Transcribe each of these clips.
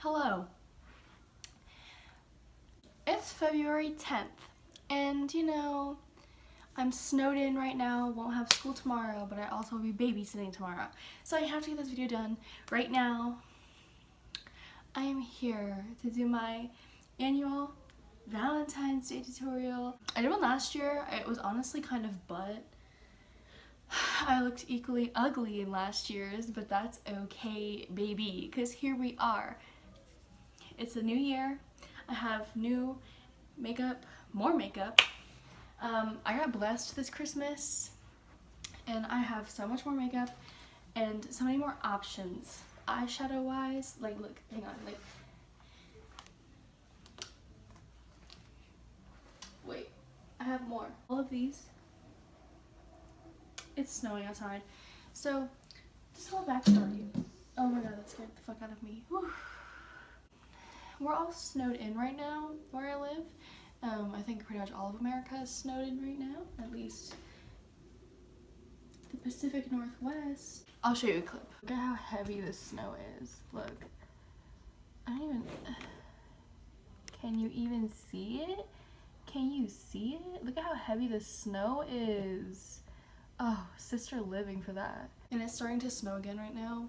Hello. It's February 10th, and you know, I'm snowed in right now, won't have school tomorrow, but I also will be babysitting tomorrow. So I have to get this video done right now. I am here to do my annual Valentine's Day tutorial. I did one last year. It was honestly kind of butt. I looked equally ugly in last year's, but that's okay, baby, because here we are. It's a new year. I have new makeup, more makeup. I got blessed this Christmas and I have so much more makeup and so many more options. Eyeshadow wise, like look, hang on, like, wait, I have more. All of these. It's snowing outside. So, just a little backstory. Oh my god, that scared the fuck out of me. Whew. We're all snowed in right now where I live. I think pretty much all of America is snowed in right now, at least the Pacific Northwest. I'll show you a clip. Look at how heavy this snow is. Look. I don't even... Can you even see it? Can you see it? Look at how heavy the snow is. Oh, sister living for that. And it's starting to snow again right now,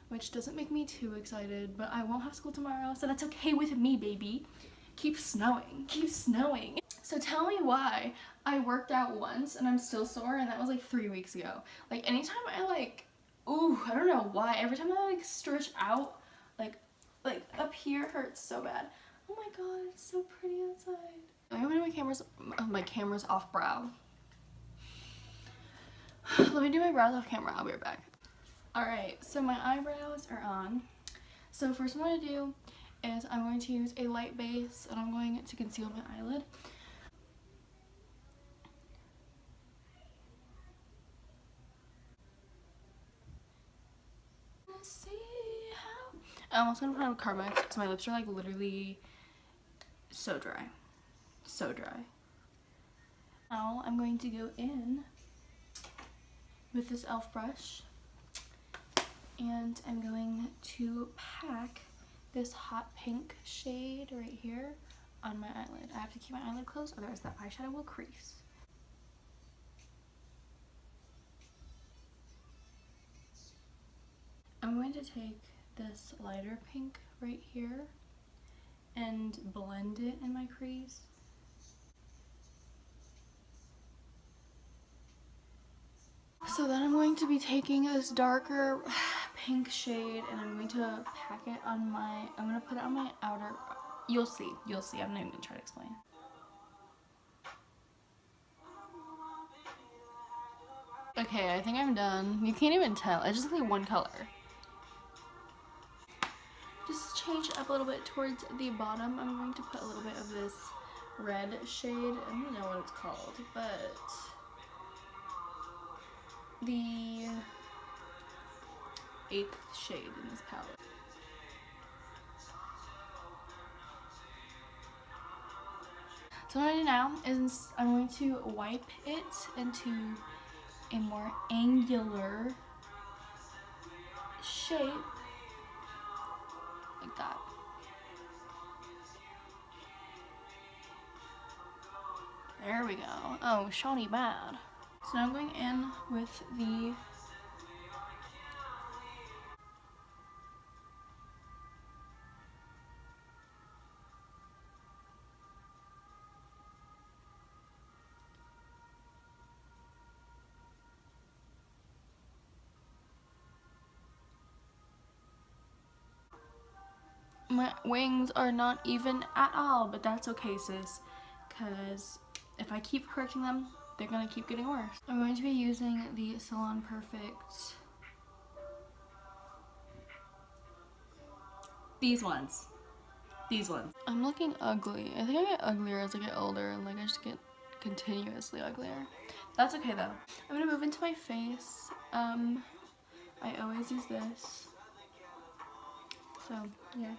which doesn't make me too excited, but I won't have school tomorrow, so that's okay with me, baby. Keep snowing, keep snowing. So tell me why I worked out once and I'm still sore, and that was like 3 weeks ago. Like anytime I I don't know why, every time I stretch out, like up here hurts so bad. Oh my god, it's so pretty outside. I'm gonna do my camera's off brow. Let me do my brows off camera, I'll be right back. Alright, so my eyebrows are on. So first what I'm going to do is I'm going to use a light base and I'm going to conceal my eyelid. Let's see how... I'm also going to put on Carmex because my lips are like literally so dry. So dry. Now I'm going to go in with this e.l.f. brush. And I'm going to pack this hot pink shade right here on my eyelid. I have to keep my eyelid closed, otherwise that eyeshadow will crease. I'm going to take this lighter pink right here and blend it in my crease. So then I'm going to be taking this darker pink shade and I'm going to pack it on I'm going to put it on my outer, you'll see, I'm not even going to try to explain. Okay, I think I'm done. You can't even tell, it's just like one color. Just change up a little bit towards the bottom. I'm going to put a little bit of this red shade, I don't know what it's called, but the 8th shade in this palette. So what I do now is I'm going to wipe it into a more angular shape, like that. There we go. Oh, Shawnee bad. So now I'm going in with the my wings are not even at all, but that's okay, sis, because if I keep correcting them, they're gonna keep getting worse. I'm going to be using the Salon Perfect. These ones. I'm looking ugly. I think I get uglier as I get older, and like I just get continuously uglier. That's okay though. I'm gonna move into my face. I always use this. So yeah.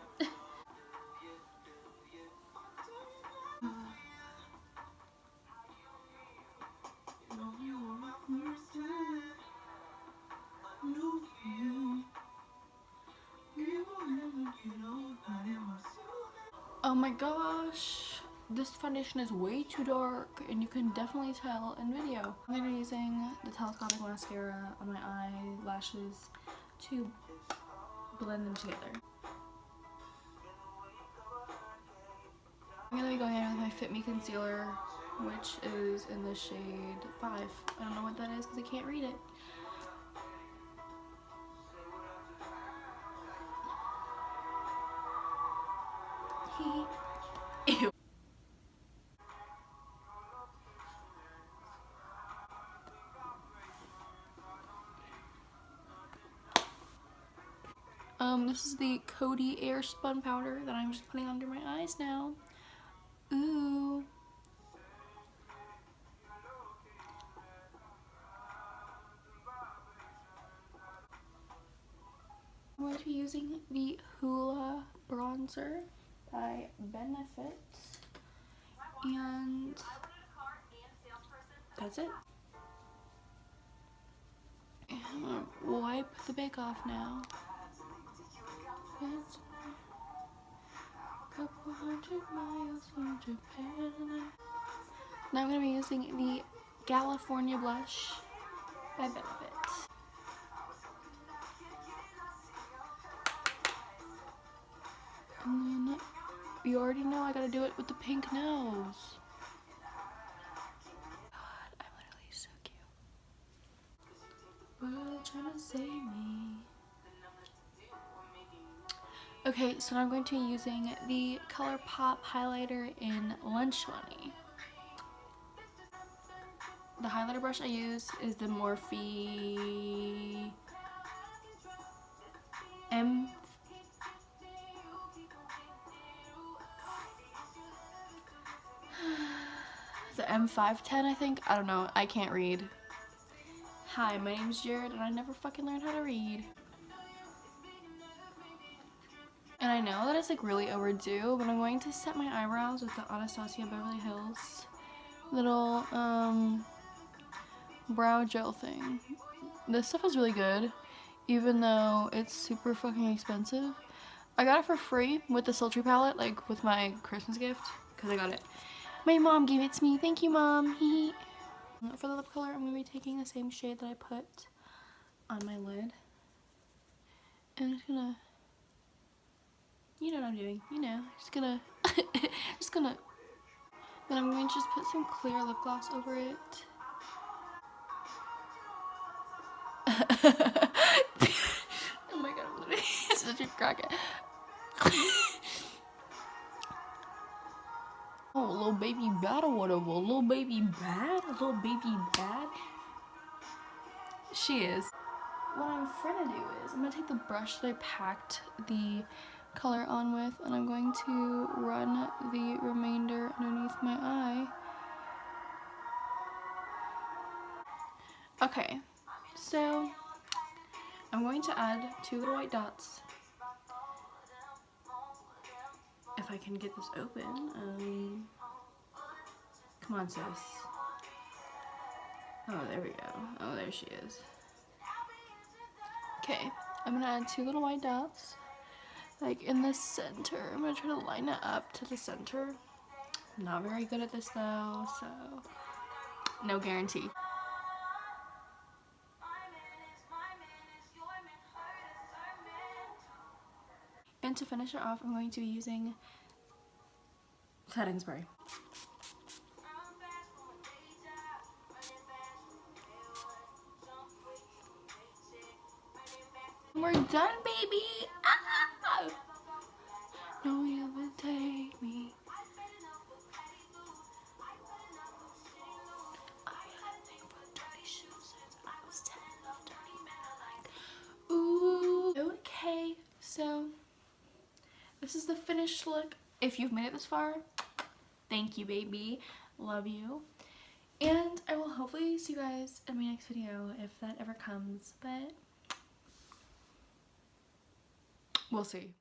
Oh my gosh, this foundation is way too dark and you can definitely tell in video. I'm gonna be using the telescopic mascara on my eyelashes to blend them together. I'm gonna be going in with my Fit Me concealer, which is in the shade 5. I don't know what that is because I can't read it. Ew. This is the Coty Air Spun Powder that I'm just putting under my eyes now. Ooh. I'm going to be using the Hoola Bronzer by Benefit. And that's it. And I'm gonna wipe the bake off now. It's a couple hundred miles from Japan. Now I'm gonna be using the California blush by Benefit. And then you already know I gotta do it with the pink nose. God, I'm literally so cute. World trying to save me. Okay, so now I'm going to be using the ColourPop highlighter in Lunch Money. The highlighter brush I use is the Morphe the M510, I think. I don't know. I can't read. Hi, my name's Jared, and I never fucking learned how to read. And I know that it's like really overdue, but I'm going to set my eyebrows with the Anastasia Beverly Hills little brow gel thing. This stuff is really good, even though it's super fucking expensive. I got it for free with the Sultry palette, like with my Christmas gift, because I got it. My mom gave it to me. Thank you, Mom. For the lip color, I'm going to be taking the same shade that I put on my lid. And I'm just gonna, you know what I'm doing, you know, then I'm going to just put some clear lip gloss over it. Oh my god, I'm literally such a crackhead. Oh, little baby bad or whatever. Little baby bad? Little baby bad? She is. What I'm gonna do is, I'm gonna take the brush that I packed the color on with, and I'm going to run the remainder underneath my eye. Okay, so I'm going to add 2 little white dots. If I can get this open, come on, sis. Oh, there we go. Oh, there she is. Okay, I'm gonna add 2 little white dots, like in the center. I'm gonna try to line it up to the center. I'm not very good at this though, so no guarantee. And to finish it off, I'm going to be using setting spray. We're done, baby! Ah! No, you would take me. I had a thing for dirty shoes since I was 10. Love dirty men. Ooh. Okay, so this is the finished look. If you've made it this far, thank you, baby. Love you. And I will hopefully see you guys in my next video if that ever comes, but we'll see.